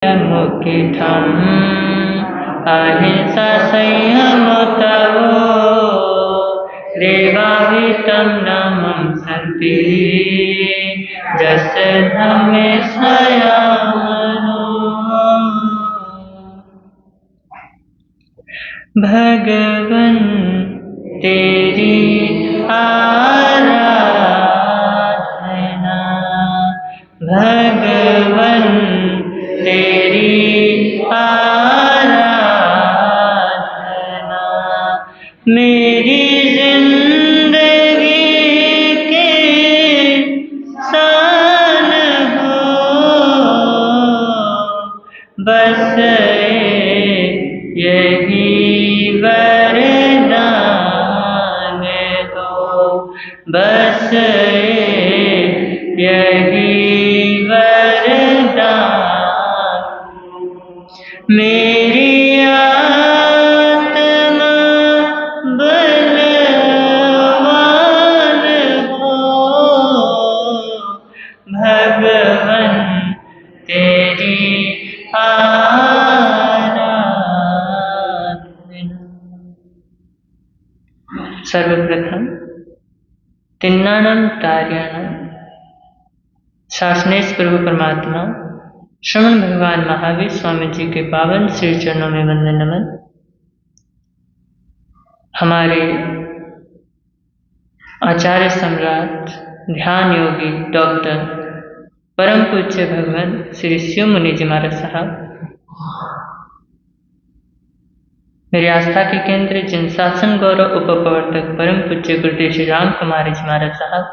मुखिठम अहिंसा संयम तवो देवावितं नमं सन्ति जस्य धम्मे संयमनो भगवन तेरी आराधना भगवन तेरी आराधना मेरी जिंदगी के शान हो बस यही वरदान दो बस यही वरदान मेरी आत्मा बलवान हो भगवन तेरी सर्वप्रथम तिन्नानम तार्यानम शासनेश प्रभु परमात्मा श्रवण भगवान महावीर स्वामी जी के पावन श्री चरणों में वंदन नमन। हमारे आचार्य सम्राट ध्यान योगी डॉक्टर परम पूज्य भगवान श्री शिव मुनि जी महाराज साहब, मेरी आस्था के केंद्र जिन शासन गौरव उपप्रवर्तक परम पूज्य गुरुदेव श्री राम कुमार जी महाराज साहब,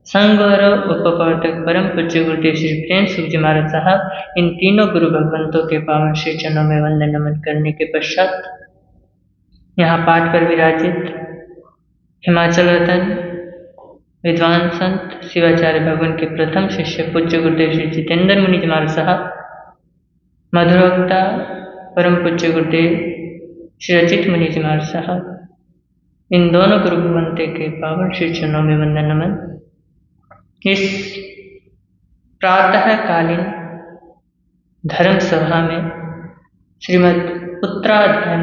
संघ गौरव उपप्रवर्तक परम पूज्य गुरुदेव श्री प्रियंश सुख जी महाराज साहब, इन तीनों गुरु भगवंतों के पावन श्री चरणों में वंदन नमन करने के पश्चात यहाँ पाठ पर विराजित हिमाचल रतन विद्वान संत शिवाचार्य भगवान के प्रथम शिष्य पूज्य गुरुदेव श्री जितेंद्र मुनि जी महाराज साहब, मधुरवक्ता परम पूज्य गुरुदेव श्री अजित मुनि जी महाराज साहब, इन दोनों गुरु भगवंते के पावन श्री चरणों में वंदन नमन। इस प्रातःकालीन धर्म सभा में श्रीमद् उत्तराधन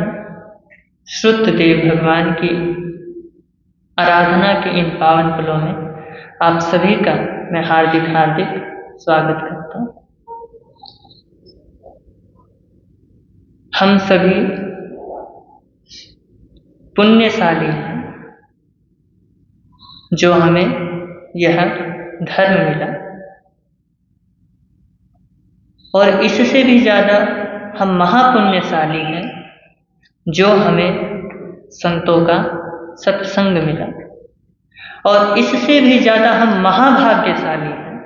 श्रुतदेव भगवान की आराधना के इन पावन पलों में आप सभी का मैं हार्दिक स्वागत करता हूँ। हम सभी पुण्यशाली हैं जो हमें यह धर्म मिला, और इससे भी ज़्यादा हम महापुण्यशाली हैं जो हमें संतों का सत्संग मिला, और इससे भी ज़्यादा हम महाभाग्यशाली हैं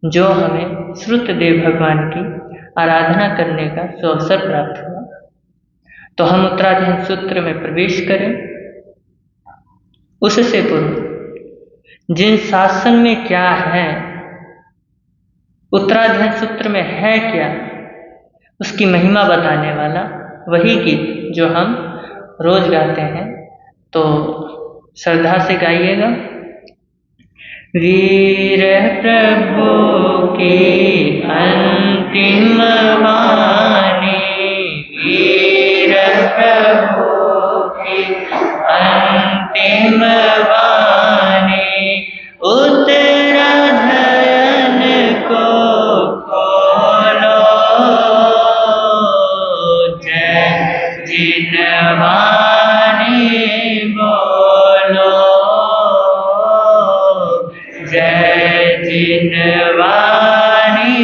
जो हमें श्रुतदेव भगवान की आराधना करने का सुअवसर प्राप्त हुआ। तो हम उत्तराधीन सूत्र में प्रवेश करें उससे पूर्व जिन शासन में क्या है, उत्तराधीन सूत्र में है क्या, उसकी महिमा बताने वाला वही गीत जो हम रोज गाते हैं, तो श्रद्धा से गाइएगा। वीर प्रभु की अंतिम वाणी, वीर प्रभु की अंतिम वाणी, उत्तराधन को खोलो, जय जिनवाणी बोलो, जय जिनवाणी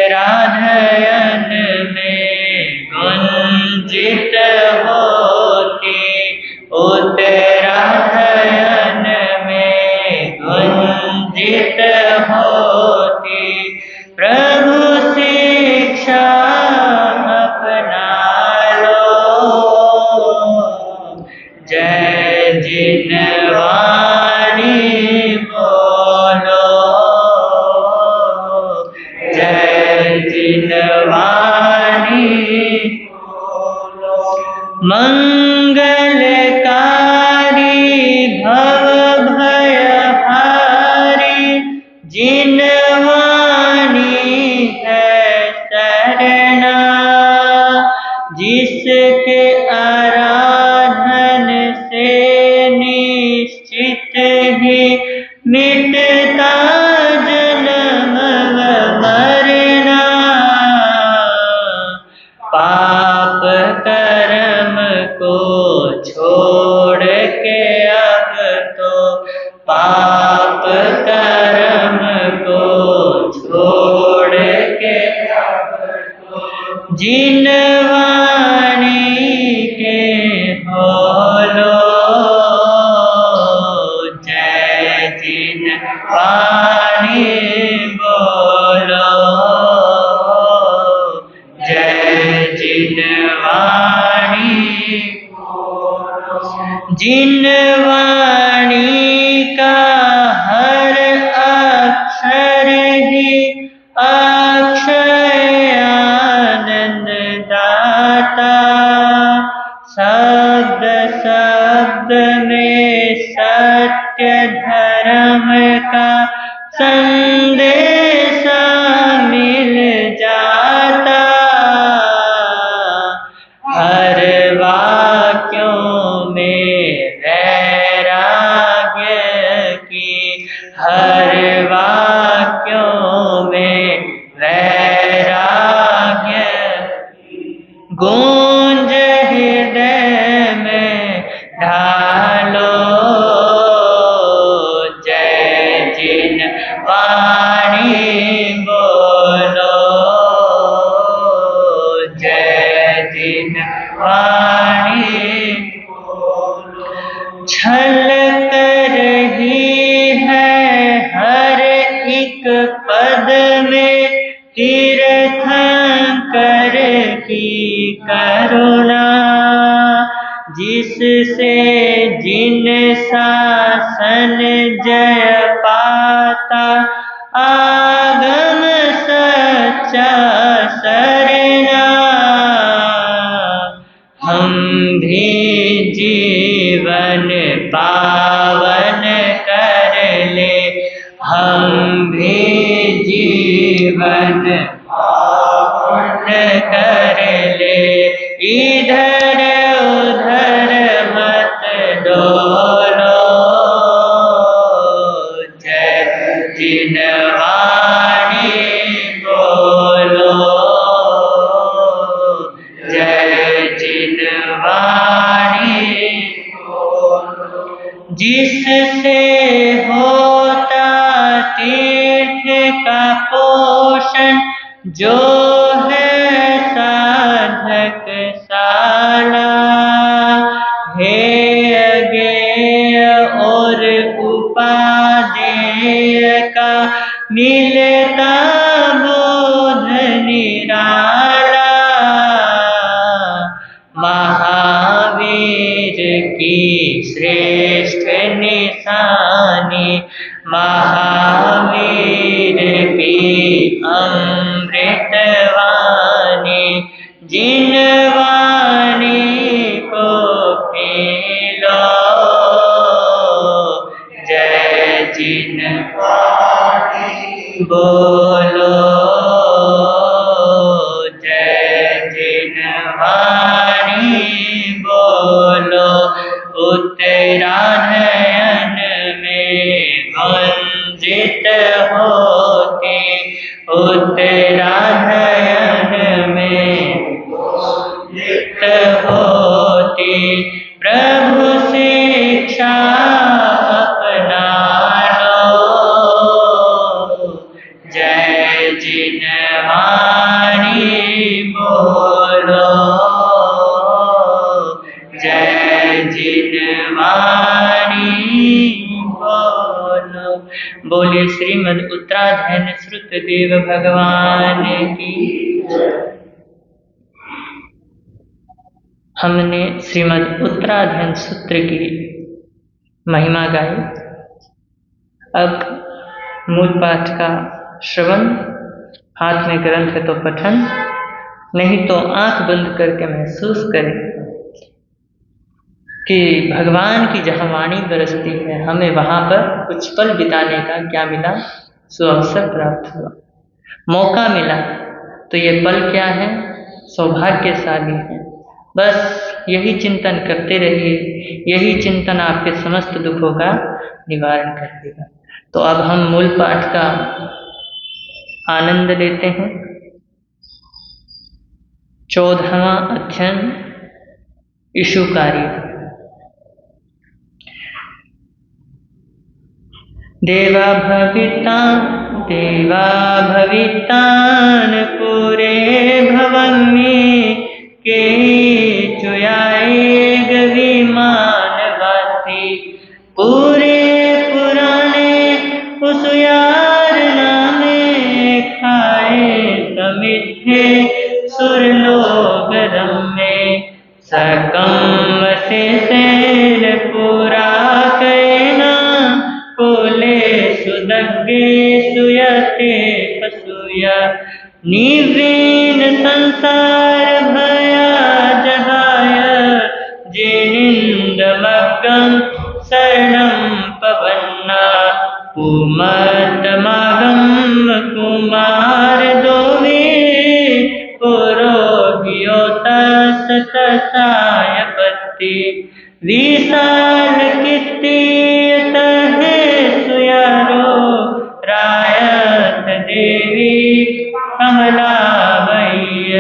उत्तराधन में गुंजित होती, उत्तराधन में गुंजित होती, प्रभु शिक्षा अपना लो, जय जिनवाणी बोलो, जय जिनवाणी मंगलकारी भव भय हारी जिनवाणी जिन वाणी के बोलो जय, जिन वाणी बोलो जय, जिन वाणी जिन वाणी का हर अक्षर ही अक्षय आनंद दाता, शब्द शब्द में सत्य धर्म का संदेश मिल जाता, हर वाक्यों में वैराग्य की, हर वाक्यों में वैराग्य गूंज हृदय में ढालो जय, जिन वाणी बोलो जय, जिन वाणी छलक रही है हर एक पद में तीर्थंकर की करुणा, जिससे जिन शासन जय पाता, आगम सच्चा सरना, हम भी जीवन पावन कर ले, हम भी जीवन पावन कर ले, इधर उधर मत डोलो जय, जिन वाणी बोलो जय, जिन वाणी जिससे होता तीर्थ का पोषण, जो है साधक शाला, हे अज्ञेय और उपादेय का मिलता बोध निराला, महावीर की श्रेष्ठ निशानी, महावीर की अमृत वाणी, जिन वाणी को पी लो जय, जिन वाणी बोलो जय, जिन वाणी बोलो, उत्तरायण में गुंजित होती, उत्तरायण में गुंजित होती, प्रभु शिक्षा अपना लो जय, जिन वाणी बोलो जय, जिन वाणी बोलो। बोले श्रीमद् उत्तराधयन श्रुतदेव भगवान की। हमने श्रीमद् उत्तराधयन सूत्र की महिमा गाई। अब मूल पाठ का श्रवण, हाथ में ग्रंथ है तो पठन, नहीं तो आंख बंद करके महसूस करें कि भगवान की जहाँ वाणी बरसती है, हमें वहाँ पर कुछ पल बिताने का क्या मिला, सो अवसर प्राप्त हुआ, मौका मिला। तो ये पल क्या है, सौभाग्यशाली है। बस यही चिंतन करते रहिए, यही चिंतन आपके समस्त दुखों का निवारण कर देगा। तो अब हम मूल पाठ का आनंद लेते हैं। 14वां अध्ययन इशु कार्य। देवा भवितान पुरे भवन्मे मिथ्ये सुरलोक रम्ये सकम वसिष्ठेन पुरा कैन कुले सुदग्गेषु यते पशूय निवीन संसार भया जहाय जिनिन्दमग्गं शरणं पवन्ना पुमतमागं कुमार दोवे पुरोहियोतस्तसाय पत्ति विशाल कीर्तियत है सुयारो रायत देवी कमलाबैय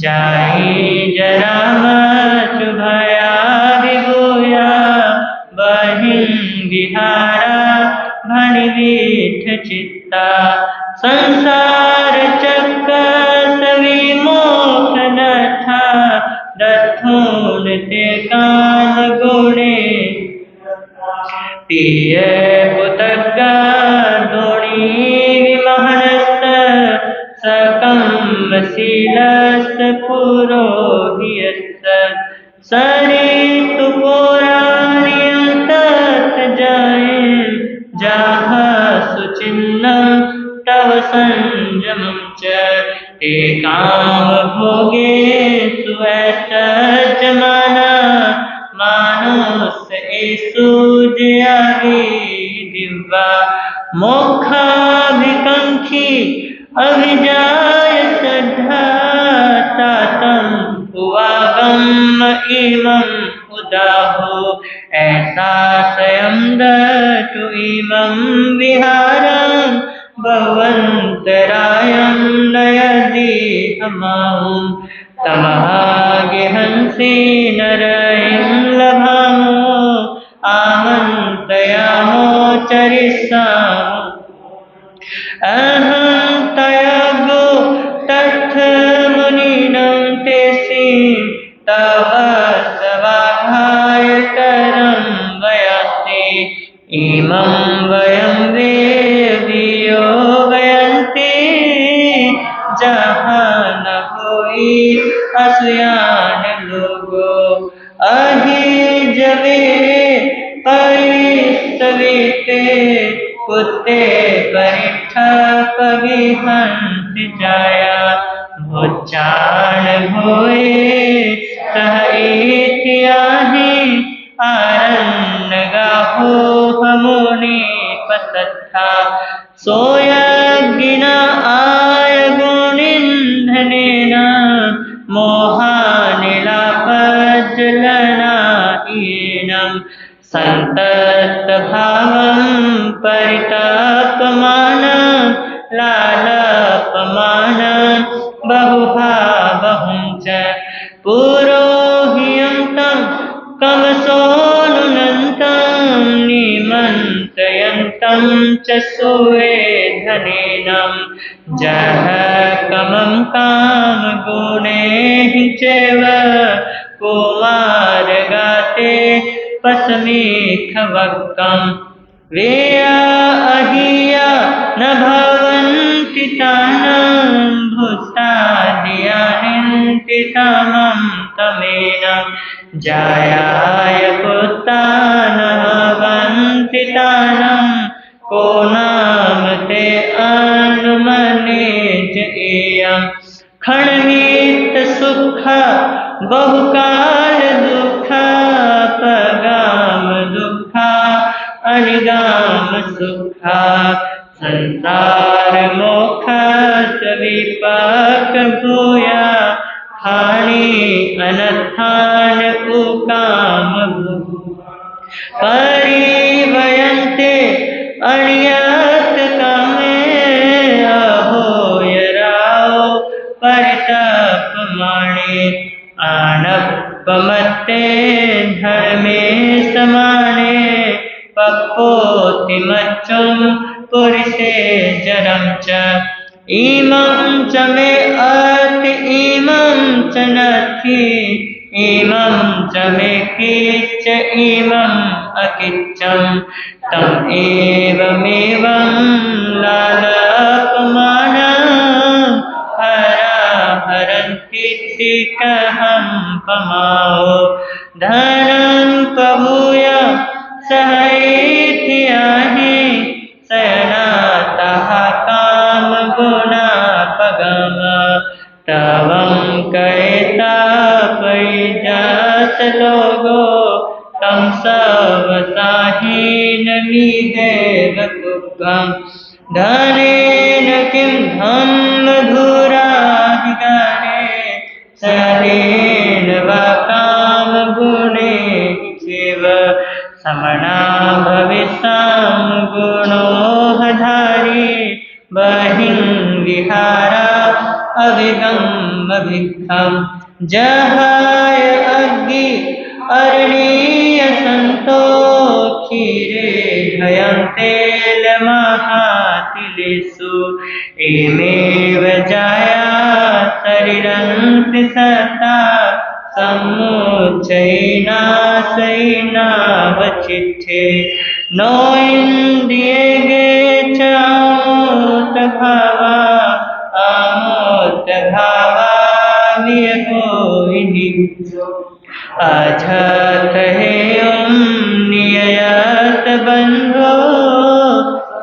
जाहि जरामचु भया विभूया बहिं विहारा भणिविठ चित्ता संसार चक्र सविमोक्ष नथा दथुन ते काल गुणे तिय पुतग्गा दोणी विमहनस्त सकं वशीलस्त पुरोहियस्त सरितु पुराणियं तत् जय जाह सुचिन्नं तव संयमं च ते काम भोगे सुवैतजमाना मानुष एषु जयावि दिव्या मोक्षाभिकाङ्क्षी अभिजाय श्रद्धा तातं उवागम इमं उदाहो ऐसा स्वयं दतु इमं विहारं भवन्तरायं नयति हमां तमः गेहंसि नरयं लभामो आमन्त्रयामो चरिष्यामो अहं तयगो तत्थ मुनिनं तेषि तव सवाघायतरं वयन्ति इमं वयं वेदियो वयन्ति जहाँ न होई असुयान लोगो अहि जवे परिस्तविते कुत्ते परिठा पविहंस जाया भोचान भोए सह इत्याहि आरण्य गाहो हमुनि पसत्था सोयज्ञिना आय गुणिन्धनेन मोहानिलापज्जलनाहीनं सन्ततभावं परितापमानं लालपमानं बहुभावं च पुरोहियन्तं कमसोऽनुनन्तं निमन्त्रयन्तं च सुवेधनेनं जह कमं कामगुणैः चैव कुमारगाते पसमीखवक्कम् वेया अहिया न भवन्ति तानं भूतादियानिन्ति तमं तमेनं जायाय पुत्ता न भवन्ति तानं को नाम ते अनुमनेज एयं क्षणमित सुख बहुकाल दुःख पगाम दुःख अनिगाम सुख संसार मोक्ष विपाक भूया हानि अनर्थान उकाम परिवयन्ते अनियत कामे अहोयराओ परितपमाणे आनपमत्ते धर्मे समाने पप्पोतिमच्चं पुरुषे जरं च इमं च मे अति इमं च नथि इमं च मे किच्च इमं अकिच्चं तम् एवमेवं लालपमानं कहं पमाओ धनं पभूय सहैथियाहि शयनातः काम गुणा पगम तवं कहता परिजत लोगो तम सब साहीन मिहेव कुगम धनेन किं धम्मधुराधिकारे सहेन वा काम गुणे चैव समना भविष्यां गुणोहधारी बहिं विहारा अभिगम अभिगम जहाय अग्नि अरणीय संतो क्षीरे हयन्तेल महातिलेषु एमेव जाया शरीरन्ति सता समुच्चैनाशैनावचित्ते नो इन्द्रियेगे च आमोदभावा आमोदभावा वियकोविहि अजत हेयं नियत बन्धो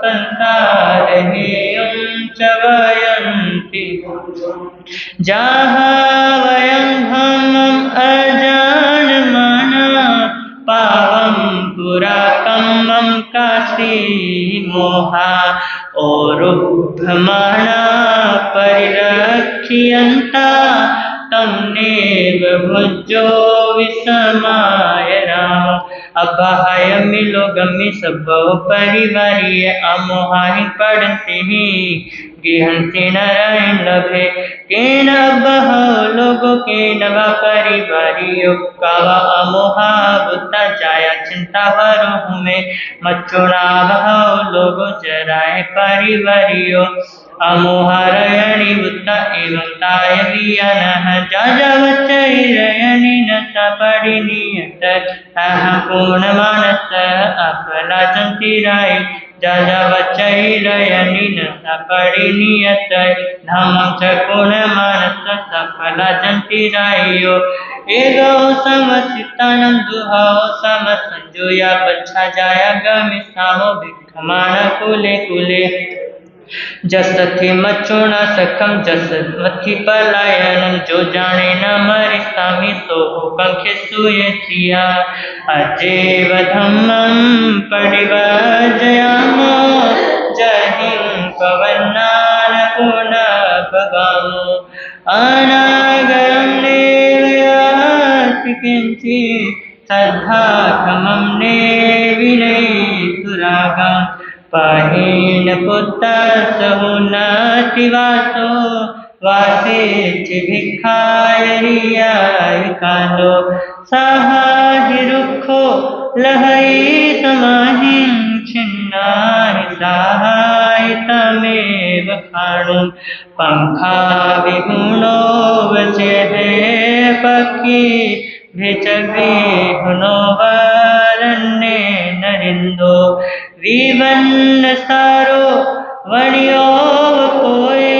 संसार हेयं च वयन्ति जहाँ वयं धम्मं अजानमाना पावं पुरा कम्मं काशी मोहा ओरुभमाना परिरक्ष्यन्ता तन्नेव भुजो विसमाय राम अभय मिलो गम्य सब परिवारीय अमोहाहि पढ़ते ही गिहंति नारायण लभे केन बहो लोगो केन वा परिवारियो कावा अमोहा बुता जाया चिंता वरो में मचुना बहो लोगो जराय परिवारियो अमोहारयणि बुता एवं ताय वियनः जाजवचैरयणि न सपरिनियत अहं पूर्णमानस अफला जंतिराय जाजवचैरयणि न सपरिनियत धम्मं च पूर्णमानस सफला जंतिरायो एगो समसितानं दुहो समसंजुया पच्छा जाया गमिष्यामो भिक्षमाण कुले कुले जसथि मचुना सखम जस मथि पलायनम जो जाने न मरिष्यामि सो कंखे सुये सिया अजेव धम्मं परिवर्जयामो जहिं पवनान पुनः भगामो अनागरं नेवयाति किंचित् श्रद्धा खमं ने विनयितुरागम् पाहीन पुत्र सहुनातिवासो वासेति भिक्षाय रियाय कालो साहि रुखो लहई समाहिं छिन्नाहि साहायितमेव खाणुं पंखा विगुणो वचेहे पक्षी भिचविहुनो वरण्ये नरिन्दो विवन्न सारो वणियो कोए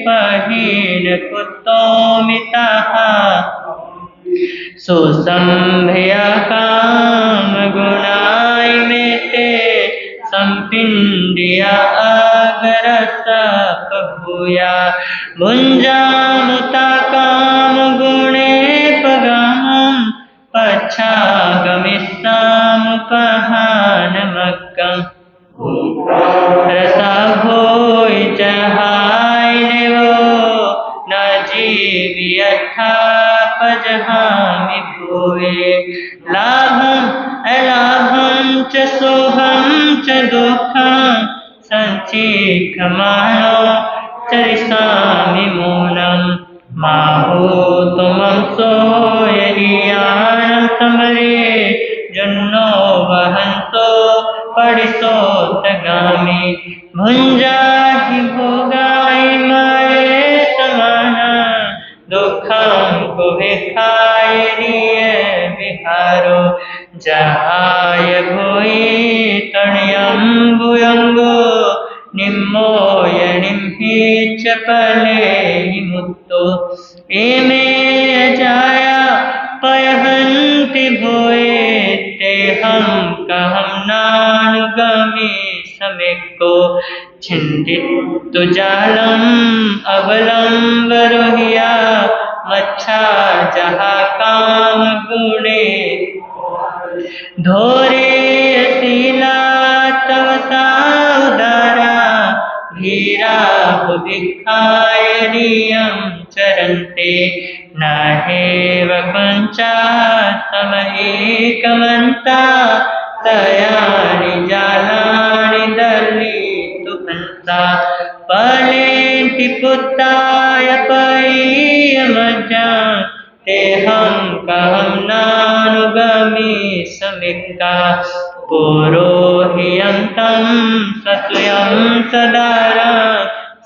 पहीन कुत्तो मिताः सुसंभया काम गुणाय मेते संपिंडिया अगरस पभूया भुंजामुता काम गुणे पगामं पच्छागमिष्यामुपहानमग्गम् रसाभोय जहाय नेवो न जीवियथा पजहामि भुवे लाभं अलाभं च सोहं च दुःखं सञ्चिखमानो चरिष्यामि मूनं माहो तुमं सोयरियाणं समरे जन्नो वहन्तो पडिसोत्तगामि भुञ्जाहि भोगाय माये समाना दुःखं कुभिखाय रिय विहारो जहाय भूयि तण्यं भुयङ्गो निम्मोयणिं हि चपले मुक्तो एमे अजाया पयहन्ति भोए ते हम कहम नानुगमी समेको छिन्दित्तु जालम अवलंब रोहिया मच्छा जहा काम गुणे धोरे असीला तवसा उदारा धीरा भिक्षाय रियं चरन्ते नाहेव पंचा समएकमन्ता तयानि जालानि दलितु हंसा पलेन्ति पुत्ताय पय्यमजा ते हम कहम नानुगमी समिक्ता पुरोहियन्तं सस्वयं सदारा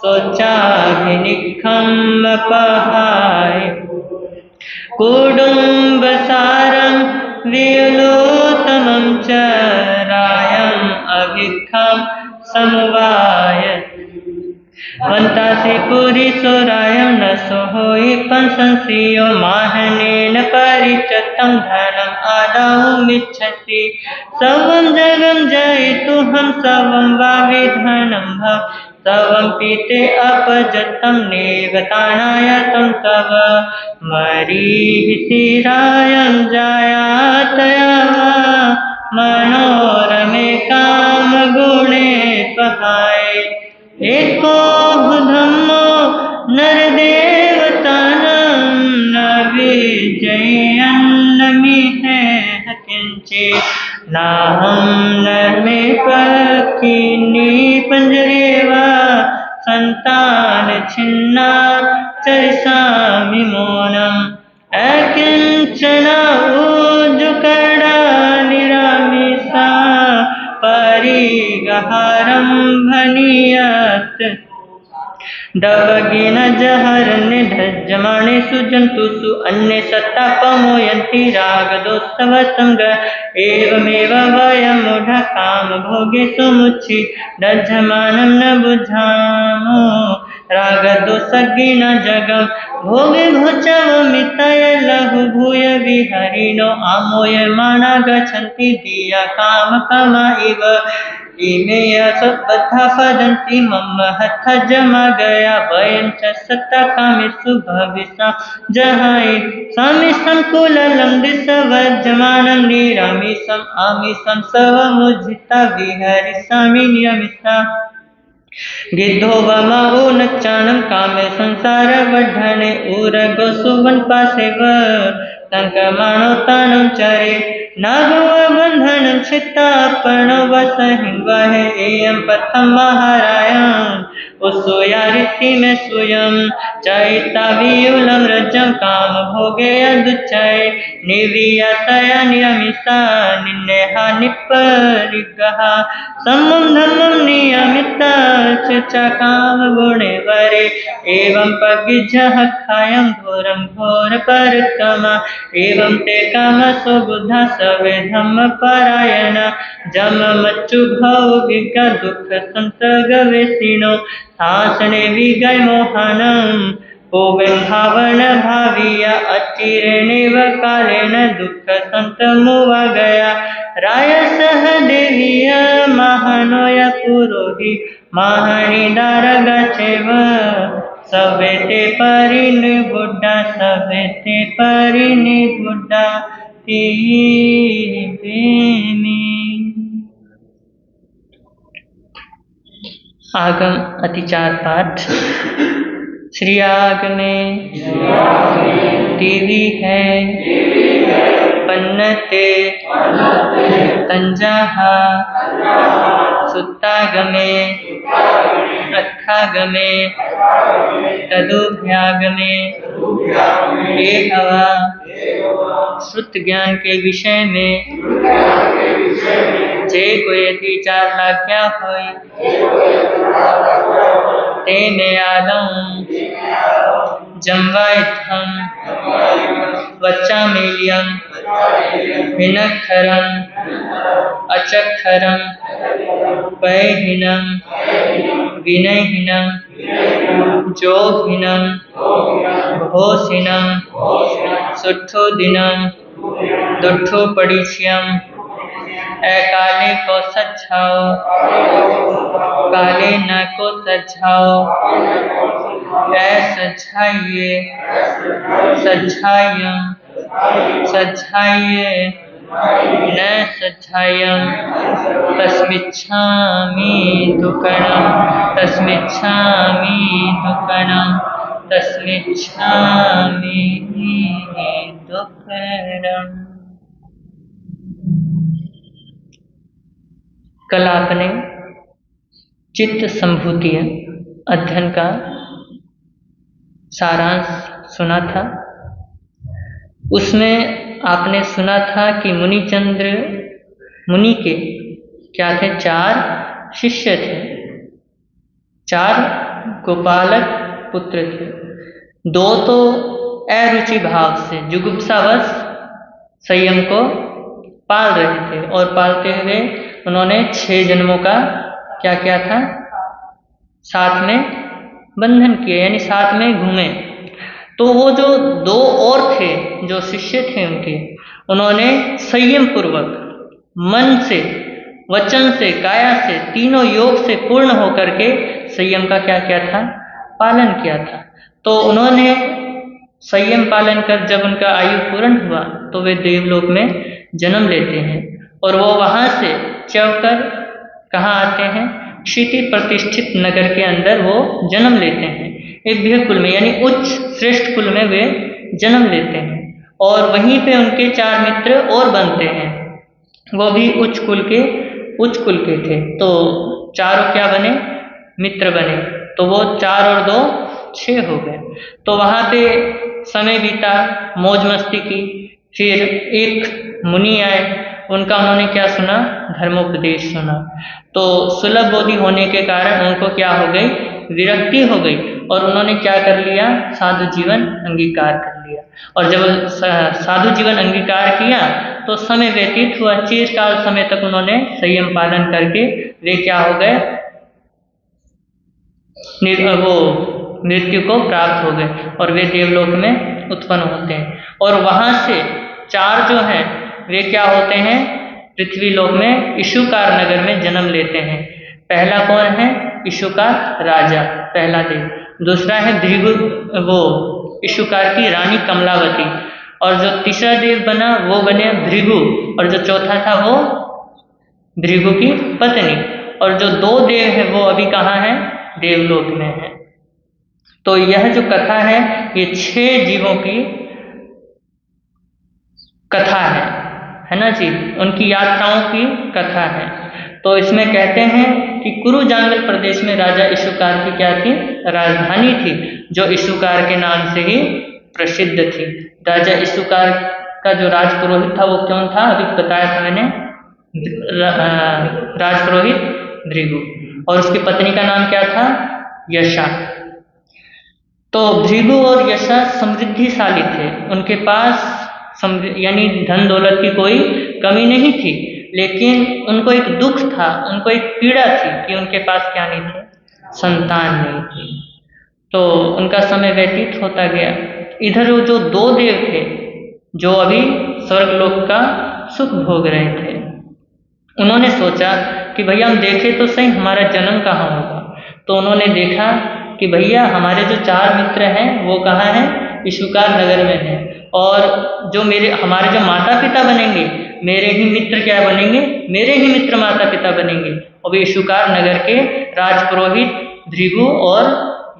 सोचाभिनिखमपहाय कुटुम्बसारं विलोतमं च रायम् अभिक्षां समुवाय वन्तासि पुरिसो रायं न सोहोयि पंसंसियो माहनेन परिचतं धनम् आदाहुमिच्छसि सर्वं जगं जयितुहं सर्वं वा विधनं भव सर्वं पीते अपजतं निगतानायतं तव मरीहि रायं जायातया मनोरमे कामगुणे पहाय एको धम्मो नरदेवतानां न विजयन्नमिहे किञ्चित् नाहं नरमे पक्षिणी पंजरे वा संतान छिन्ना चरिष्यामि मौनम् अकिञ्चना ऊजुकर्णा निरामिषा परिगहारं भनियत् दवगिन जहर निधज्जमानेषु जन्तुषु अन्ये सत्तापमोयन्ति रागदोत्सव संग एवमेव वयं मूढा कामभोगेषु मुच्छि दज्जमानं न बुझामो रागदोषज्ञिन जगं भोगे भोचवमितय लघु भूय विहरिणो आमोयमाना गच्छन्ति धिया कामकमा इव इमे असद्बद्धा वदन्ति मम हथ जमा गया वयं च सत्तकामेषु भविष्यां जहाय सामिषं कुललं दिशवज्जमानं निरामिषम् आमिषं सर्वमुज्झिता विहरिष्यामि नियमिषा गिद्धो वमो नच्चानं कामे संसारवर्धने उरगो सुवनपासेव संकमाणो तानं चरे नागो बन्धनं चित्तापणो वसहिन्वहे एयं पथं महारायण उसुयारिति में स्वयं चैता वियुलं रजं काम भोगे अदुच्चय निवियतया नियमिता निन्नेहा निपरिगहा समं धम्मं नियमिता च काम गुणे वरे एवं पगिजः खायं घोरं घोर परतमा एवं ते कामसो बुद्धा सवे धम्म परायण जम मच्चु भौगिक दुख संसर्ग वेसिनो शासने विगय मोहनम कोविं भावन भाविया अचिरेणेव कालेन दुख संतमुवा गया राय सह देवीय महानोय पुरोहि महानि दारगचेव सवेते परिनिबुड्डा सवेते परिनिबुड्डा आगम अतिचार पाठ श्री आग में देवी है पन्नते तंजाहा सुत्तागमे अर्थागमे तदुभ्यागमे हे हवा श्रुत ज्ञान के विषय में जे कोई अतिचार लाग्या होय ते में आदम जम्वाइथम वच्चामेलियम हिनक्षरम अचक्षरम पयहीनम विनयहीनम जोगिनं घोषिनं सुट्ठो दिनं दुट्ठो पड़िछियम काले को सज्जाओ काले न को सज्जाओ सज्जाइए सज्जायम सज्जाइए न सज्जायम तस्मिच्छामि दुक्कडम तस्मिच्छामि दुक्कडम तस्मिच्छामि दुक्कडम। कल आपने चित्त संभूति अध्ययन का सारांश सुना था। उसमें आपने सुना था कि मुनि के क्या थे, 4 शिष्य थे, 4 गोपालक पुत्र थे। 2 तो अरुचि भाव से जुगुप्सावश संयम को पाल रहे थे और पालते हुए उन्होंने 6 जन्मों का क्या किया था, साथ में बंधन किए, यानी साथ में घूमे। तो वो जो 2 और थे, जो शिष्य थे उनके, उन्होंने संयम पूर्वक मन से, वचन से, काया से, तीनों योग से पूर्ण होकर के संयम का क्या किया था, पालन किया था। तो उन्होंने संयम पालन कर जब उनका आयु पूर्ण हुआ तो वे देवलोक में जन्म लेते हैं और वो वहाँ से चलकर कहाँ आते हैं, क्षिति प्रतिष्ठित नगर के अंदर वो जन्म लेते हैं, एक कुल में, यानी उच्च श्रेष्ठ कुल में वे जन्म लेते हैं। और वहीं पे उनके 4 मित्र और बनते हैं, वो भी उच्च कुल के थे। तो चारों क्या बने, मित्र बने। तो वो 4 और 2 6 हो गए। तो वहाँ पे समय बीता, मौज मस्ती की। फिर एक मुनि आए, उनका उन्होंने क्या सुना, धर्मोपदेश सुना। तो सुलभ बोधि होने के कारण उनको क्या हो गई, विरक्ति हो गई और उन्होंने क्या कर लिया, साधु जीवन अंगीकार कर लिया। और जब साधु जीवन अंगीकार किया तो समय व्यतीत हुआ, चिरकाल समय तक उन्होंने संयम पालन करके वे क्या हो गए, वो मृत्यु को प्राप्त हो गए और वे देवलोक में उत्पन्न होते हैं। और वहां से 4 जो हैं वे क्या होते हैं, पृथ्वी लोक में इशुकार नगर में जन्म लेते हैं। पहला कौन है, इशुकार राजा, पहला देव। दूसरा है भृगु, वो इशुकार की रानी कमलावती। और जो तीसरा देव बना वो बने भृगु, और जो चौथा था वो भृगु की पत्नी। और जो 2 देव है वो अभी कहाँ है, देवलोक में है। तो यह जो कथा है ये 6 जीवों की कथा है ना जी, उनकी यात्राओं की कथा है। तो इसमें कहते हैं कि कुरु जांगल प्रदेश में राजा इशुकार की क्या थी, राजधानी थी, जो इशुकार के नाम से ही प्रसिद्ध थी। राजा इशुकार का जो राजपुरोहित था वो कौन था, अभी बताया था मैंने, राजपुरोहित भृगु। और उसकी पत्नी का नाम क्या था, यशा। तो भृगु और यशा समृद्धिशाली थे, उनके पास यानी धन दौलत की कोई कमी नहीं थी, लेकिन उनको एक दुख था, उनको एक पीड़ा थी कि उनके पास क्या नहीं थे, संतान नहीं थी। तो उनका समय व्यतीत होता गया। इधर वो जो 2 देव थे जो अभी स्वर्गलोक का सुख भोग रहे थे, उन्होंने सोचा कि भैया हम देखें तो सही हमारा जन्म कहाँ होगा। तो उन्होंने देखा कि भैया हमारे जो 4 मित्र हैं वो कहाँ हैं, इशुकार नगर में हैं। और जो हमारे जो माता पिता बनेंगे, मेरे ही मित्र क्या बनेंगे, मेरे ही मित्र माता पिता बनेंगे, और वे इशुकार नगर के राजपुरोहित भृगु और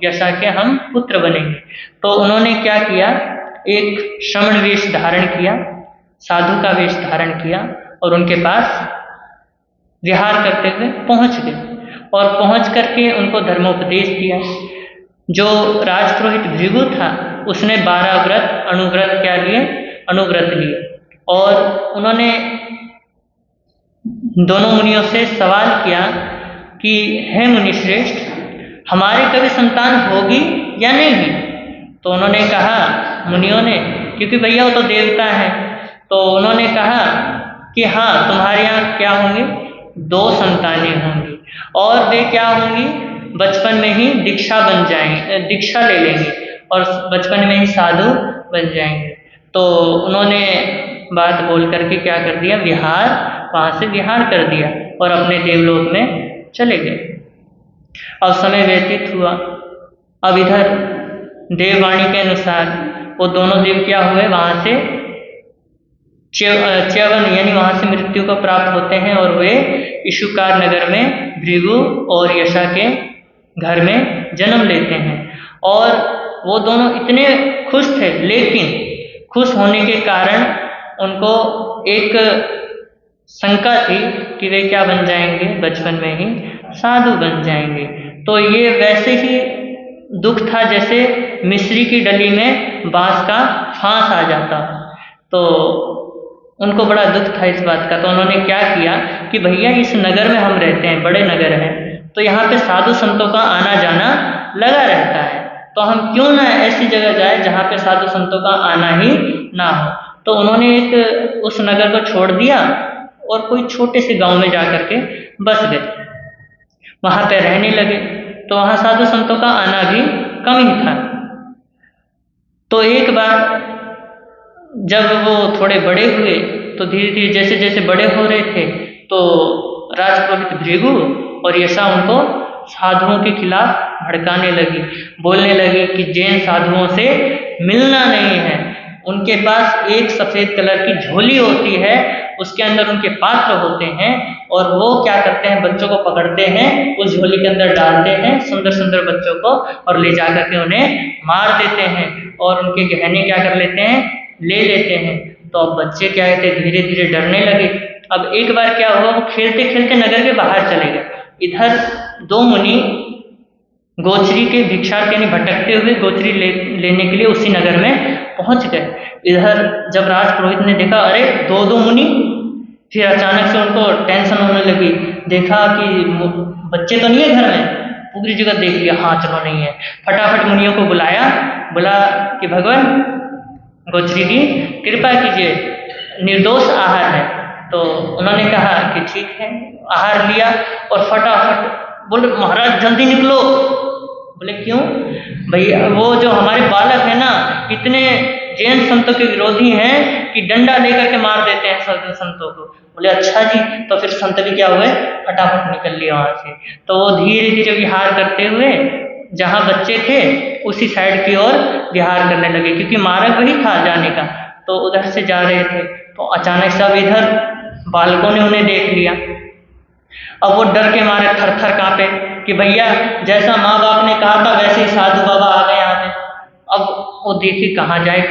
यशा के हम पुत्र बनेंगे। तो उन्होंने क्या किया, एक श्रमण वेश धारण किया, साधु का वेश धारण किया और उनके पास विहार करते हुए पहुंच गए और पहुंच करके उनको धर्मोपदेश दिया। जो राजपुरोहित भृगु था उसने 12 व्रत अनुव्रत क्या लिए, अनुव्रत लिए। और उन्होंने दोनों मुनियों से सवाल किया कि हे मुनिश्रेष्ठ, हमारे कभी संतान होगी या नहीं। तो उन्होंने कहा, मुनियों ने, क्योंकि भैया वो तो देवता है, तो उन्होंने कहा कि हाँ तुम्हारे यहाँ क्या होंगे, 2 संतानें होंगी। और वे क्या होंगी, बचपन में ही दीक्षा ले लेंगे और बचपन में ही साधु बन जाएंगे। तो उन्होंने बात बोल करके क्या कर दिया, वहाँ से विहार कर दिया और अपने देवलोक में चले गए। अब समय व्यतीत हुआ। अब इधर देववाणी के अनुसार वो दोनों देव क्या हुए, वहाँ से च्यवन यानी वहाँ से मृत्यु को प्राप्त होते हैं और वे इशुकार नगर में भृगु और यशा के घर में जन्म लेते हैं। और वो दोनों इतने खुश थे, लेकिन खुश होने के कारण उनको एक शंका थी कि वे क्या बन जाएंगे, बचपन में ही साधु बन जाएंगे। तो ये वैसे ही दुख था जैसे मिस्री की डली में बांस का फांस आ जाता। तो उनको बड़ा दुख था इस बात का। तो उन्होंने क्या किया कि भैया इस नगर में हम रहते हैं, बड़े नगर हैं, तो यहाँ पे साधु संतों का आना जाना लगा रहता है, तो हम क्यों ना ऐसी जगह जाए जहाँ पे साधु संतों का आना ही ना हो। तो उन्होंने एक उस नगर को छोड़ दिया और कोई छोटे से गांव में जाकर के बस गए, वहाँ पे रहने लगे। तो वहाँ साधु संतों का आना भी कम ही था। तो एक बार जब वो थोड़े बड़े हुए तो धीरे धीरे जैसे जैसे बड़े हो रहे थे तो राजपुरोहित भृगु और यशा उनको साधुओं के खिलाफ भड़काने लगी, बोलने लगी कि जैन साधुओं से मिलना नहीं है। उनके पास एक सफ़ेद कलर की झोली होती है, उसके अंदर उनके पात्र होते हैं और वो क्या करते हैं, बच्चों को पकड़ते हैं, उस झोली के अंदर डालते हैं सुंदर सुंदर बच्चों को और ले जा करके उन्हें मार देते हैं और उनके गहने क्या कर लेते हैं, ले लेते हैं। तो अब बच्चे क्या थे, धीरे धीरे डरने लगे। अब एक बार क्या हुआ, वो खेलते खेलते नगर के बाहर चले गए। इधर दो मुनि गोचरी के भिक्षार्थ यानी भटकते हुए गोचरी लेने के लिए उसी नगर में पहुंच गए। इधर जब राजपुरोहित ने देखा, अरे दो मुनि, फिर अचानक से उनको टेंशन होने लगी। देखा कि बच्चे तो नहीं है घर में, पूरी जगह देख लिया, हाँ चलो नहीं है। फटाफट मुनियों को बोला कि भगवान गोचरी की कृपा कीजिए, निर्दोष आहार है। तो उन्होंने कहा कि ठीक है, आहार लिया और फटाफट बोले महाराज जल्दी निकलो। बोले क्यों भैया, वो जो हमारे बालक है ना, इतने जैन संतों के विरोधी हैं कि डंडा लेकर के मार देते हैं संतों को। बोले अच्छा जी। तो फिर संत भी क्या हुए, फटाफट निकल लिए वहाँ से। तो वो धीरे धीरे विहार करते हुए जहाँ बच्चे थे उसी साइड की ओर विहार करने लगे, क्योंकि मार्ग वही था जाने का। तो उधर से जा रहे थे तो अचानक से अब इधर बालकों ने उन्हें देख लिया। अब वो डर के मारे थर थर कांपे कि भैया जैसा माँ बाप ने कहा था वैसे ही साधु बाबा आ गए यहाँ पे। अब वो देखी कहाँ जाए,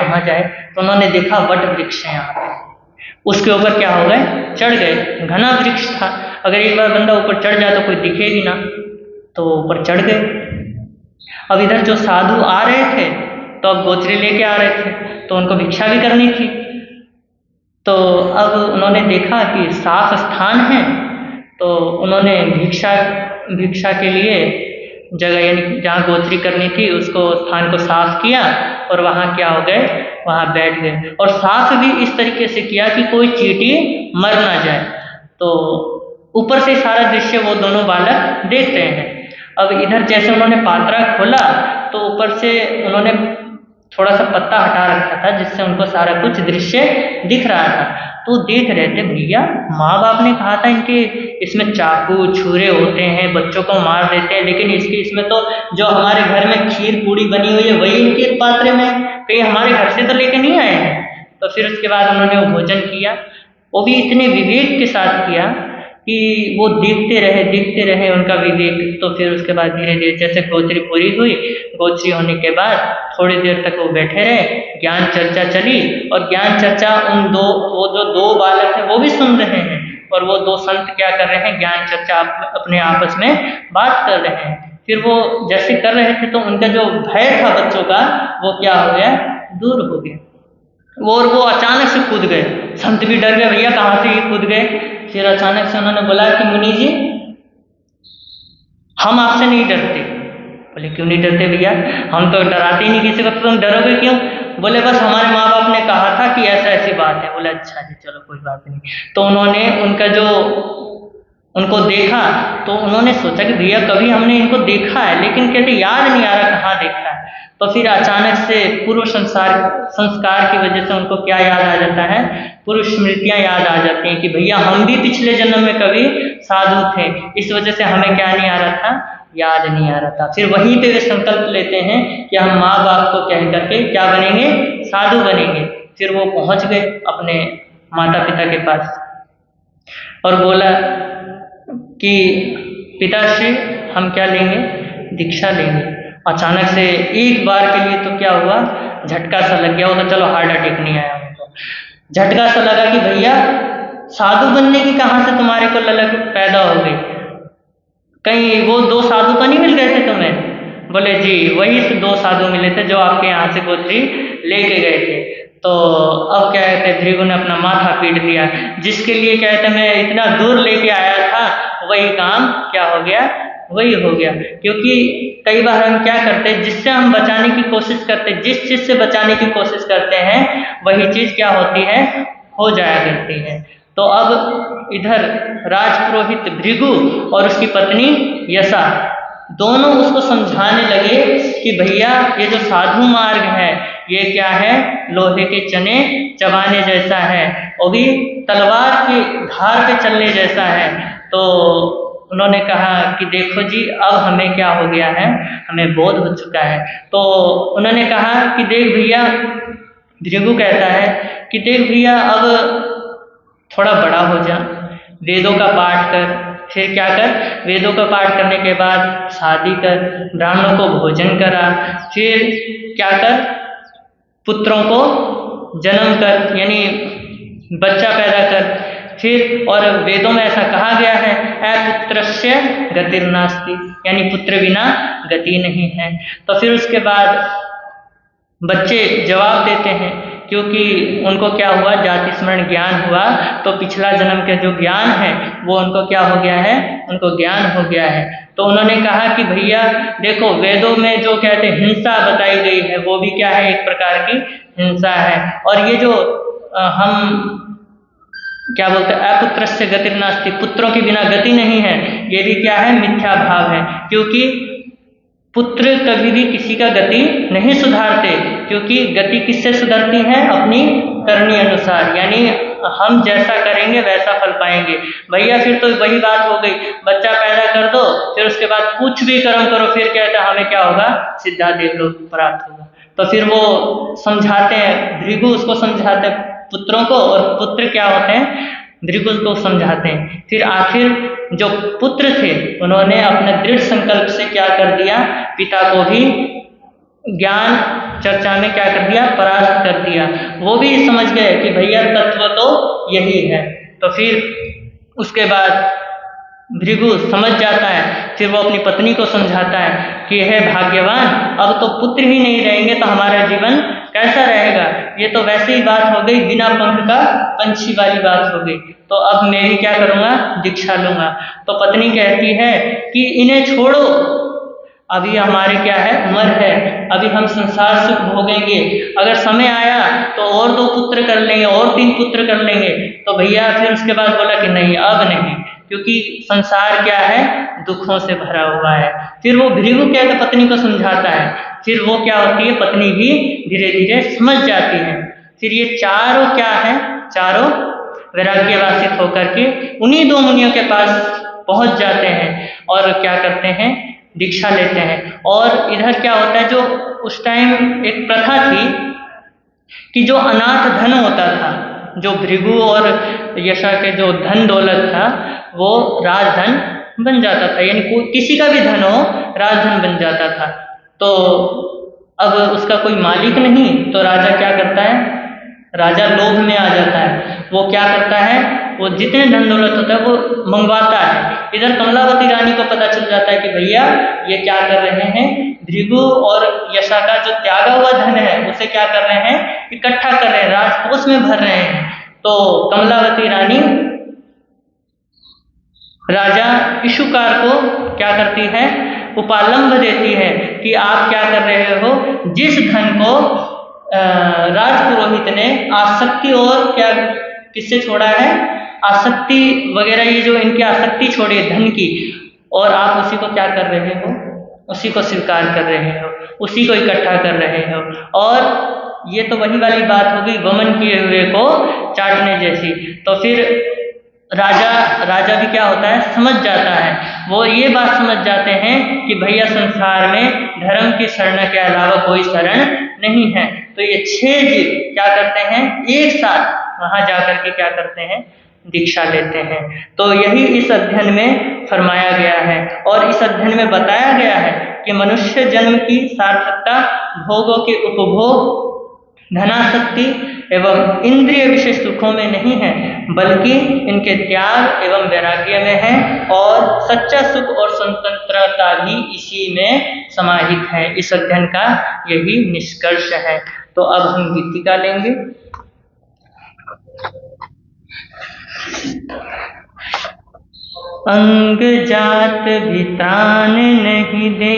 तो उन्होंने देखा वट वृक्ष है यहाँ पे, उसके ऊपर क्या हो गए, चढ़ गए। घना वृक्ष था, अगर एक बार बंदा ऊपर चढ़ जाए तो कोई दिखे भी ना, तो ऊपर चढ़ गए। अब इधर जो साधु आ रहे थे तो अब गोचरी लेके आ रहे थे, तो उनको भिक्षा भी करनी थी। तो अब उन्होंने देखा कि साफ स्थान है, तो उन्होंने भिक्षा के लिए जगह यानी जहाँ गोचरी करनी थी उसको स्थान को साफ किया और वहाँ क्या हो गए, वहाँ बैठ गए। और साफ भी इस तरीके से किया कि कोई चींटी मर ना जाए। तो ऊपर से सारा दृश्य वो दोनों बालक देख रहे हैं। अब इधर जैसे उन्होंने पात्रा खोला तो ऊपर से उन्होंने थोड़ा सा पत्ता हटा रखा था जिससे उनको सारा कुछ दृश्य दिख रहा था। तो देख रहे थे भैया माँ बाप ने कहा था इनके इसमें चाकू छुरे होते हैं, बच्चों को मार देते हैं, लेकिन इसमें तो जो हमारे घर में खीर पूड़ी बनी हुई है वही इनके पात्रे में, कहीं हमारे घर से तो लेके नहीं आए हैं। तो फिर उसके बाद उन्होंने वो भोजन किया, वो भी इतने विवेक के साथ किया कि वो देखते रहे उनका विवेक। तो फिर उसके बाद धीरे धीरे जैसे गोचरी पूरी हुई, गोचरी होने के बाद थोड़ी देर तक वो बैठे रहे, ज्ञान चर्चा चली। और ज्ञान चर्चा वो जो दो बालक हैं वो भी सुन रहे हैं और वो दो संत क्या कर रहे हैं, ज्ञान चर्चा अपने आपस में बात कर रहे हैं। फिर वो जैसे कर रहे थे तो उनका जो भय था बच्चों का वो क्या हो गया, दूर हो गया। और वो अचानक से कूद गए। संत भी डर गए, भैया कहाँ से ये कूद गए। फिर अचानक से उन्होंने बोला कि मुनि जी हम आपसे नहीं डरते। बोले क्यों नहीं डरते भैया, हम तो डराते ही नहीं किसी को, तो तुम डरोगे क्यों। बोले बस हमारे माँ बाप ने कहा था कि ऐसा ऐसी बात है। बोले अच्छा जी चलो कोई बात नहीं। तो उन्होंने उनका जो उनको देखा तो उन्होंने सोचा कि भैया कभी हमने इनको देखा है, लेकिन कहते याद नहीं आ रहा कहाँ देखा है। तो फिर अचानक से पूर्व संस्कार की वजह से उनको क्या याद आ जाता है, पूर्व स्मृतियाँ याद आ जाती हैं कि भैया हम भी पिछले जन्म में कभी साधु थे, इस वजह से हमें क्या नहीं आ रहा था, याद नहीं आ रहा था। फिर वहीं पे वे संकल्प लेते हैं कि हम माँ बाप को कह करके क्या बनेंगे, साधु बनेंगे। फिर वो पहुँच गए अपने माता पिता के पास और बोला कि पिताश्री हम क्या लेंगे, दीक्षा लेंगे। अचानक से एक बार के लिए तो क्या हुआ, झटका सा लग गया। वो तो चलो हार्ट अटैक नहीं आया उनको, झटका सा लगा कि भैया साधु बनने की कहाँ से तुम्हारे को ललक पैदा हो गई, कहीं वो 2 साधु तो नहीं मिल गए थे तुम्हें? बोले जी वही 2 साधु मिले थे जो आपके यहाँ से गोत्री लेके गए थे। तो अब क्या कहते हैं, भृगु ने अपना माथा पीट लिया, जिसके लिए कहते मैं इतना दूर लेके आया था वही काम क्या हो गया, वही हो गया। क्योंकि कई बार हम क्या करते हैं, जिससे हम बचाने की कोशिश करते हैं, जिस चीज से बचाने की कोशिश करते हैं वही चीज क्या होती है, हो जाया करती है। तो अब इधर राजपुरोहित भृगु और उसकी पत्नी यशा दोनों उसको समझाने लगे कि भैया ये जो साधु मार्ग है ये क्या है, लोहे के चने चबाने जैसा है, वो भी तलवार की धार पे चलने जैसा है। तो उन्होंने कहा कि देखो जी अब हमें क्या हो गया है, हमें बोध हो चुका है। तो उन्होंने कहा कि देख भैया, भृगु कहता है कि देख भैया अब थोड़ा बड़ा हो जा, वेदों का पाठ कर, फिर क्या कर, वेदों का पाठ करने के बाद शादी कर, ब्राह्मणों को भोजन करा, फिर क्या कर, पुत्रों को जन्म कर, यानी बच्चा पैदा कर। फिर और वेदों में ऐसा कहा गया है अपुत्रस्य गतिर्नास्ति, यानी पुत्र बिना गति नहीं है। तो फिर उसके बाद बच्चे जवाब देते हैं, क्योंकि उनको क्या हुआ, जाति स्मरण ज्ञान हुआ, तो पिछला जन्म का जो ज्ञान है वो उनको क्या हो गया है, उनको ज्ञान हो गया है। तो उन्होंने कहा कि भैया देखो वेदों में जो कहते हैं हिंसा बताई गई है वो भी क्या है, एक प्रकार की हिंसा है। और ये जो हम क्या बोलते हैं अपुत्रस्य गतिर्नास्ति, पुत्रों के बिना गति नहीं है, ये भी क्या है, मिथ्या भाव है। क्योंकि पुत्र कभी भी किसी का गति नहीं सुधारते, क्योंकि गति किससे सुधरती है, अपनी करनी अनुसार, यानी हम जैसा करेंगे वैसा फल पाएंगे। भैया फिर तो वही बात हो गई, बच्चा पैदा कर दो, फिर उसके बाद कुछ भी कर्म करो, फिर कहता है हमें क्या होगा, सिद्धा देवलोक प्राप्त होगा। तो फिर वो समझाते हैं, भृगु उसको समझाते हैं पुत्रों को, और पुत्र क्या होते हैं, भृगु को समझाते हैं। फिर आखिर जो पुत्र थे उन्होंने अपने दृढ़ संकल्प से क्या कर दिया, पिता को भी ज्ञान चर्चा में क्या कर दिया, परास्त कर दिया। वो भी समझ गए कि भैया तत्व तो यही है। तो फिर उसके बाद भृगु समझ जाता है, फिर वो अपनी पत्नी को समझाता है कि हे भाग्यवान, अब तो पुत्र ही नहीं रहेंगे तो हमारा जीवन कैसा रहेगा, ये तो वैसे ही बात हो गई, बिना पंख का पंछी वाली बात हो गई। तो अब मैं भी क्या करूँगा, दीक्षा लूँगा। तो पत्नी कहती है कि इन्हें छोड़ो, अभी हमारे क्या है, उम्र है, अभी हम संसार सुख भोगेंगे, अगर समय आया तो और 2 पुत्र कर लेंगे, और 3 पुत्र कर लेंगे। तो भैया फिर उसके बाद बोला कि नहीं, अब नहीं, क्योंकि संसार क्या है, दुखों से भरा हुआ है। फिर वो भृगु क्या है, पत्नी को समझाता है, फिर वो क्या होती है, पत्नी भी धीरे धीरे समझ जाती है। फिर ये चारों क्या है, चारों वैराग्यवासित होकर के उन्हीं 2 मुनियों के पास पहुंच जाते हैं और क्या करते हैं, दीक्षा लेते हैं। और इधर क्या होता है, जो उस टाइम एक प्रथा थी कि जो अनाथ धन होता था, जो भृगु और यशा के जो धन दौलत था वो राजधन बन जाता था, यानी किसी का भी धन हो राजधन बन जाता था। तो अब उसका कोई मालिक नहीं, तो राजा क्या करता है, राजा लोभ में आ जाता है, वो क्या करता है, वो जितने धन दौलत होता है वो मंगवाता है। इधर कमलावती रानी को पता चल जाता है कि भैया ये क्या कर रहे हैं, भृगु और यशा का जो त्यागा हुआ धन है उसे क्या कर रहे हैं, इकट्ठा कर रहे हैं, राजकोष में भर रहे हैं। तो कमलावती रानी राजा इशुकार को क्या करती है, उपालंब देती है कि आप क्या कर रहे हो, जिस धन को राजपुरोहित ने आसक्ति और क्या किससे छोड़ा है, आसक्ति वगैरह, ये जो इनकी आसक्ति छोड़िए धन की, और आप उसी को क्या कर रहे हो, उसी को स्वीकार कर रहे हो, उसी को इकट्ठा कर रहे हो। और ये तो वही वाली बात हो गई वमन किए हुए को चाटने जैसी। तो फिर राजा भी क्या होता है, समझ जाता है, वो ये बात समझ जाते हैं कि भैया संसार में धर्म की शरण के अलावा कोई शरण नहीं है। तो ये 6 जीव क्या करते हैं, एक साथ वहां जाकर के क्या करते हैं, दीक्षा लेते हैं। तो यही इस अध्ययन में फरमाया गया है, और इस अध्ययन में बताया गया है कि मनुष्य जन्म की सार्थकता भोगों के उपभोग, धनासक्ति एवं इंद्रिय विषय सुखों में नहीं है, बल्कि इनके त्याग एवं वैराग्य में है, और सच्चा सुख और स्वतंत्रता भी इसी में समाहित है। इस अध्ययन का यही निष्कर्ष है। तो अब हम गीतिका लेंगे। अंग जात भी त्राण नहीं दे,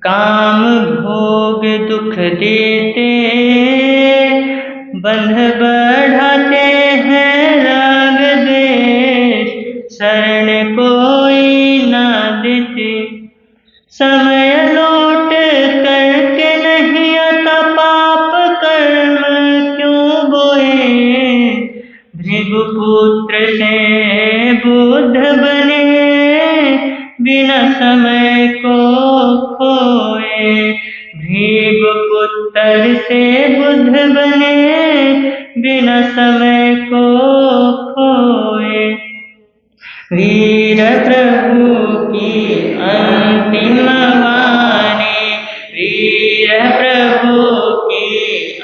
काम भोग दुख देते, बंध बढ़ाते हैं राग द्वेष, शरण कोई ना देते। समय लौट करके नहीं आता, पाप कर्म क्यों बोए, भृगुपुत्र से बुद्ध बने, बिना समय को खोए। भृगुपुत्र से बुद्ध बने, बिना समय को खोए। वीर प्रभु की अंतिम वाणी, वीर प्रभु की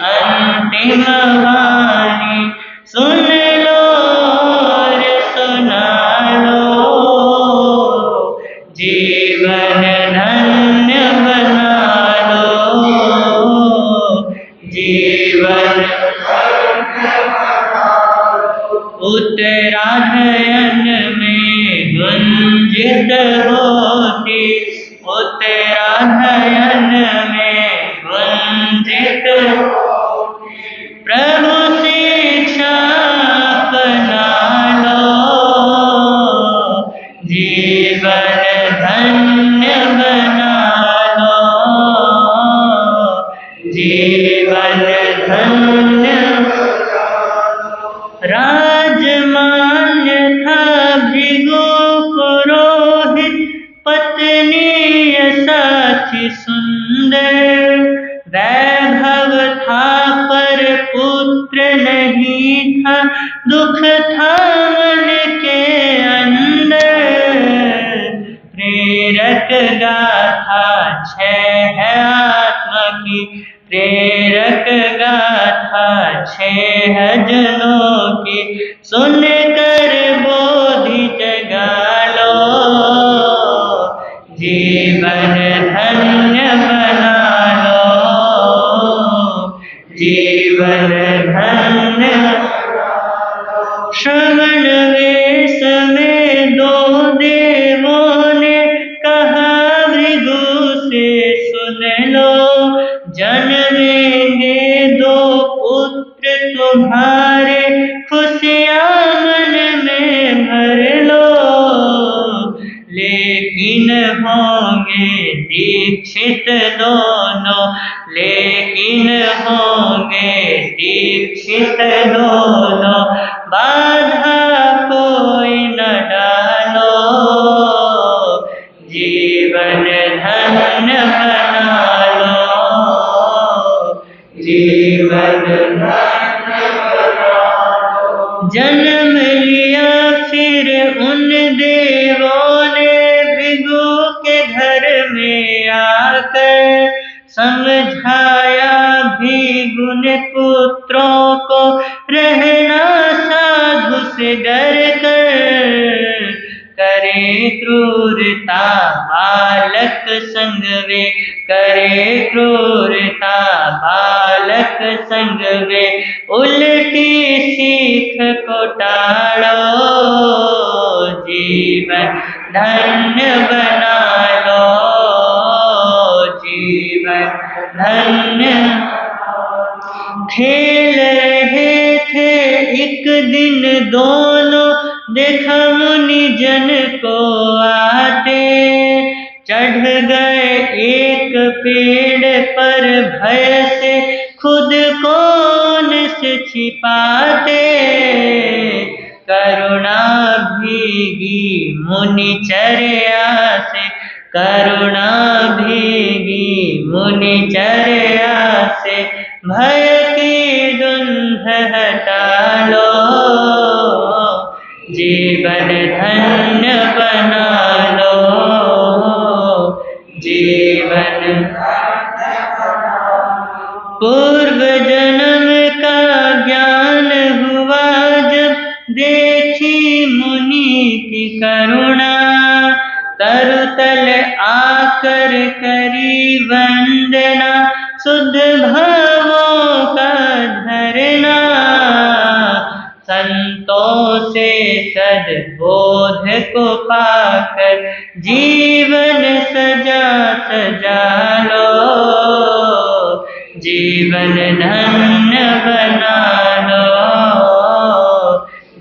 अंतिम वाणी, सुन लो रे सुना लो, जीवन धन्य बना लो, जीवन उत्तरायण में गुंजित होती, उत्तरायण में गुंजित होती, प्रभु शिक्षा अपना लो, जीवन धन्य बना लो, जीवन धन्य। राजमान्य था भृगु पुरोहित, पत्नी साथी सुंदर, वैभव था पर पुत्र नहीं था, दुख था मन के अंदर। प्रेरक गाथा 6 है आत्मा की, प्रेरक गाथा 6 है जनों की, सुन कर बोधि जगा लो, जीवन धन्य बना लो, जीवन धन्य। श्रवण वेश में 2 देवों ने कहा भृगु से सुन लो, जन्मेंगे 2 पुत्र तुम्हारे, खुशियाँ मन में भर लो, लेकिन होंगे दीक्षित दोनों, लेकिन होंगे दीक्षित दोनों, बाधा कोई न डालो, जीवन धन्य बना लो, जीवन धन्य बना लो। जन्म लिया फिर उन देवों ने भृगु के घर में आकर, समझाया भृगु ने पुत्रों को, रहना साधु से डर कर, करे क्रूरता बालक संग वे, करे क्रूरता बालक संग वे, उल्टी सीख को टालो, जीवन धन्य बना लो, जीवन धन्य। खेल रहे थे एक दिन दोनों, देखा मुनि जन को आते, चढ़ गए एक पेड़ पर भय से खुद को उनसे छिपाते। करुणा भीगी मुनिचर्या से, करुणा भीगी मुनिचर्या से, भय की धुंध हटा लो, जीवन धन्य बना लो, जीवन। पूर्व जन्म का ज्ञान हुआ जब, देखी मुनि की करुणा, तरुतल आकर करी वंदना, शुद्ध भावों का धरना। संतों से सद्बोध को पाकर जीवन सजा सजा लो, जीवन धन्य बना लो,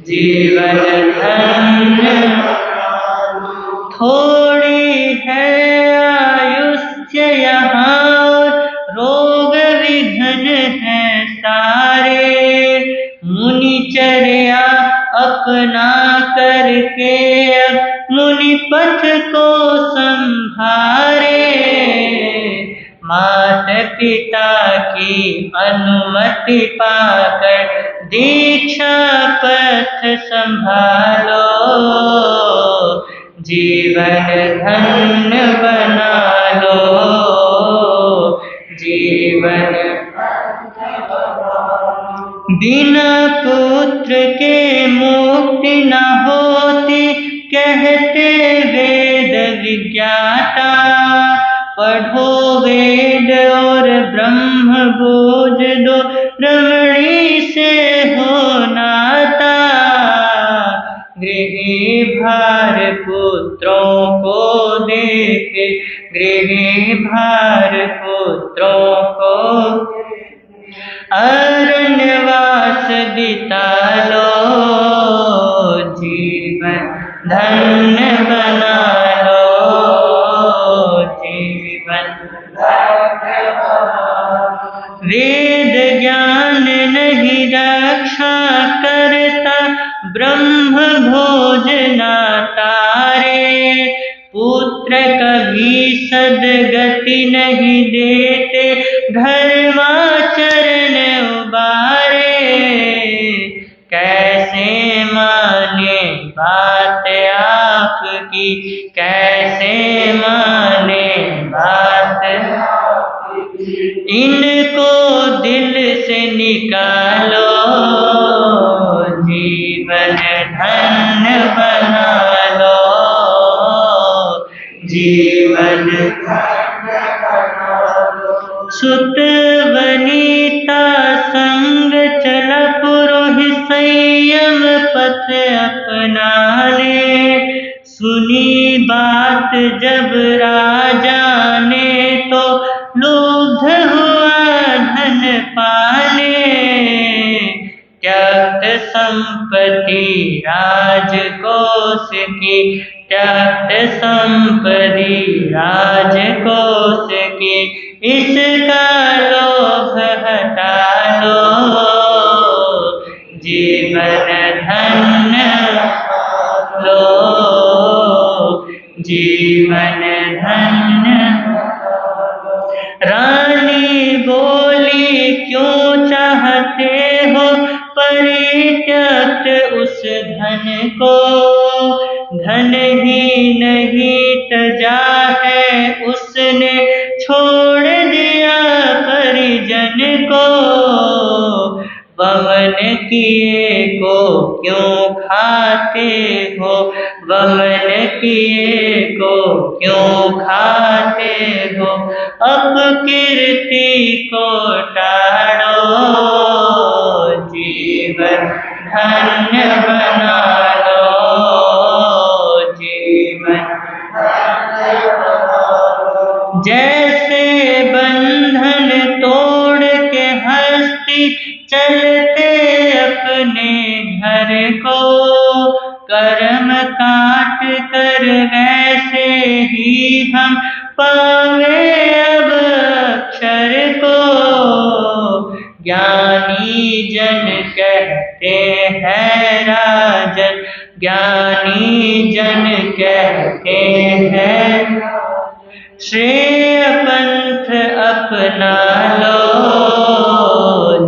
जीवन धन्य। थोड़ी है आयुष्य यहाँ, रोग विघन है सारे, मुनिचर्या अपना करके अब मुनि पथ को संभारे। मात पिता की अनुमति पाकर दीक्षा पथ संभालो, जीवन धन्य बना लो, जीवन। बिना पुत्र के मुक्ति न होती, कहते वेद विज्ञाता। पढ़ो वेद और ब्रह्म बोझ दो, रमणी से हो नाता। गृही भार पुत्रों को देखे, गृही भार पुत्रों को, अरण्यवास बिता लो, जीवन धन्य बना लो, जीवन। वेद ज्ञान नहीं रक्षा करता, ब्रह्म भोजना तारे। पुत्र कभी सद्गति नहीं देते, धर्माचरण उबारे। कैसे माने बात आपकी, कैसे माने बात, इनको दिल से निकालो, जीवन धन्य बना लो, जीवन। सुत वनिता संग चला पुरोहित, संयम पथ अपना ले। सुनी बात जब राजा ने, तो लुब्ध हुआ धन पाले। त्यक्त संपत्ति राजकोष की, त्यक्त संपत्ति राजकोष की, इसका लोभ हटा लो, जीवन धन्य लो, जीवन धन्य। रानी बोली क्यों चाहते हो परित्यक्त उस धन को, धन ही नहीं तजा है उसने, छोड़ दिया परिजन को। वमन किए को क्यों खाते हो, वमन किए को क्यों खाते हो, अपकीर्ति को टाड़ो, जीवन धन्य बना लो, जीवन। जैसे बंधन तोड़ के हस्ती चलते अपने घर को, कर ज्ञानी जन कहते हैं राजन, ज्ञानी जन कहते हैं। श्रेय पंथ अपना लो,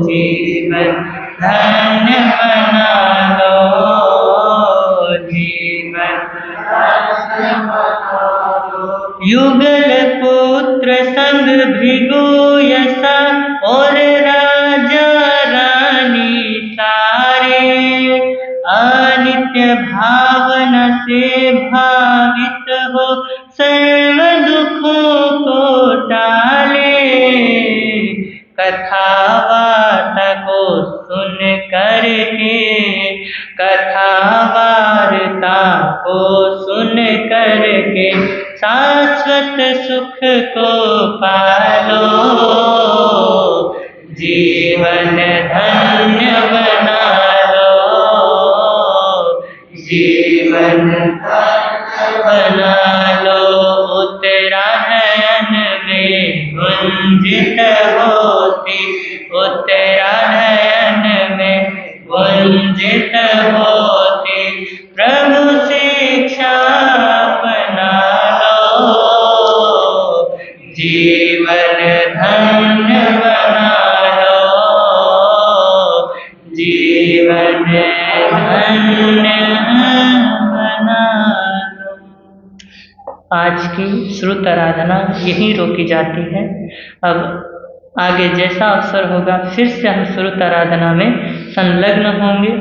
जीवन धन्य बना लो, जीवन धन्य बना लो। युगल पुत्र संग भृगु यशा और राजा रानी सारे, अनित्य भावना से भावित हो सर्व दुखों को टाले। कथा वार्ता को सुन करके, कथा वार्ता को सुन करके शाश्वत सुख को पालो, जीवन धन्य बना लो, जीवन धन्य बना लो। उत्तरायण में गुंजित होती, उत्तरायण में गुंजित होती प्रभु शिक्षा अपना लो, जीवन धन्य बना लो, जीवन धन्य बना लो। आज की श्रुत आराधना यहीं रोकी जाती है। अब आगे जैसा अवसर होगा फिर से हम श्रुत आराधना में संलग्न होंगे।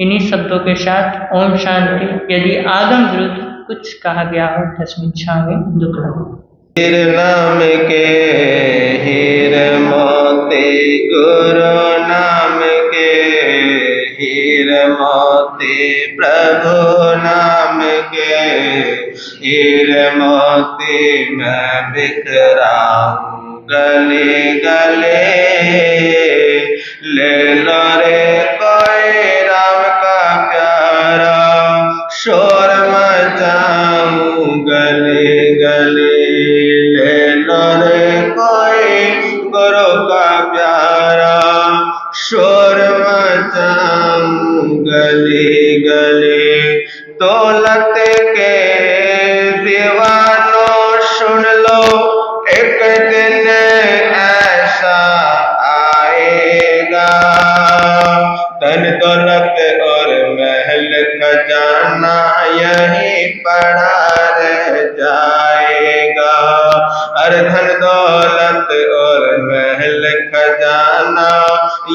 इन्हीं शब्दों के साथ ओम शांति। यदि आगम विरुद्ध कुछ कहा गया हो तस्मिन् क्षामि दुःखम्। हीर नाम के हीर मोती, गुरु नाम के हीर मोती, प्रभु नाम के हीर मोती मैं बिखराऊं गले गले। ले लो रे कोई राम का प्यारा, शोर मचाऊं गले गले। ले लो रे कोई गुरु का प्यारा, शोर मचाऊं गले गले। दौलत के दीवानों सुन लो, एक दिन ऐसा आएगा, धन दौलत और महल खजाना यही पड़ा रह जाएगा। हर धन दौलत और महल खजाना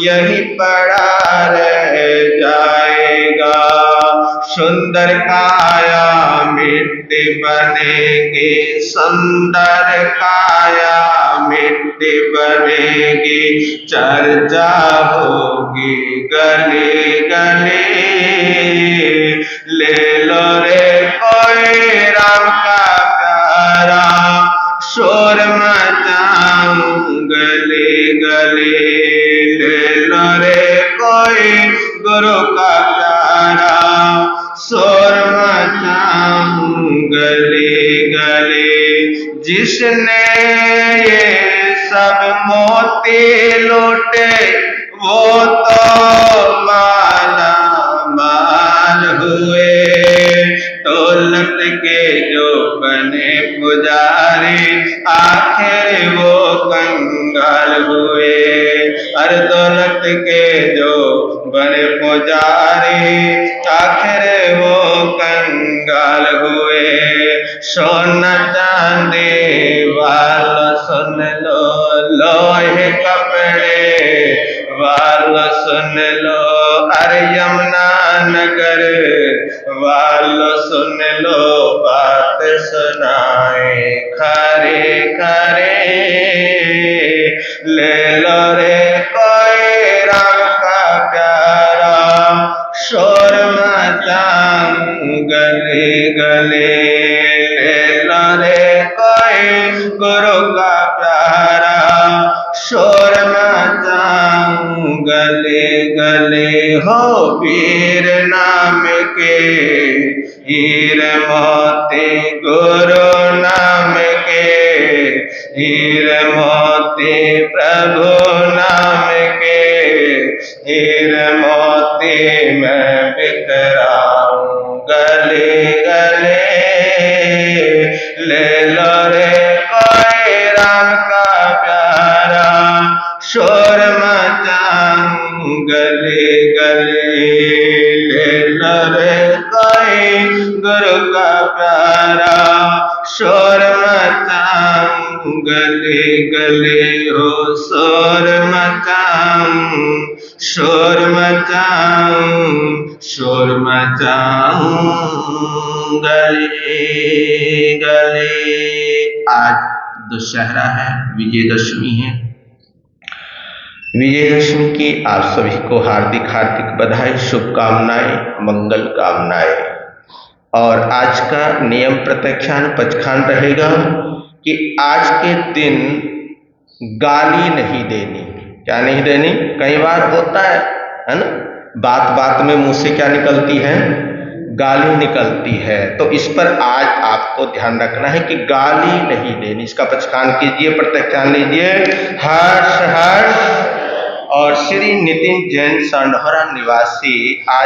यही पड़ा रह जाएगा। सुंदर काया मिट्टी बनेगी, सुंदर काया मिट्टी बनेगी, चर्चा होगी गली गली। ले लो रे कोई राम का प्यारा, शोर मचाऊं गली गली। ले लो रे कोई गुरु का प्यारा, शोर मचाऊं गली गली। जिसने ये सब मोती लूटे वो तो माला माल हुए। दौलत के जो बने पुजारी आखिर वो कंगाल हुए। हर दौलत के जो बने पुजारी आखिर वो कंगाल हुए। सोना चांदी वाला सुन लो, लोहे कपड़े वाला सुन लो, अरे यमुना नगर वाला सुन लो, बात सुनाए खरे खरे। ले लो रे कोई राम का प्यारा, शोर मचाऊं गले गले। ले लो रे कोई गुरु का प्यारा, शोर मचाऊं गले गले। हो वीर नाम के हीर मोती, गुरु नाम के हीर मोती, प्रभु नाम के शोर मचाऊं गले गले, ले लो रे कोई गुरु का प्यारा, शोर मचाऊं गले गले, हो शोर मचाऊं, शोर मचाऊं, शोर मचाऊं गले गले। आज दशहरा है, विजयदशमी है। विजयदशमी की आप सभी को हार्दिक हार्दिक बधाई, शुभकामनाएं, मंगल कामनाएं। और आज का नियम प्रत्याख्यान पचखान रहेगा कि आज के दिन गाली नहीं देनी। क्या नहीं देनी? कई बार होता है ना, बात बात में मुंह से क्या निकलती है? गाली निकलती है। तो इस पर आज आपको ध्यान रखना है कि गाली नहीं देनी। इसका पचखान कीजिए, प्रत्याख्यान लीजिए। हर्ष हर्ष। और श्री नितिन जैन सांढौरा निवासी आज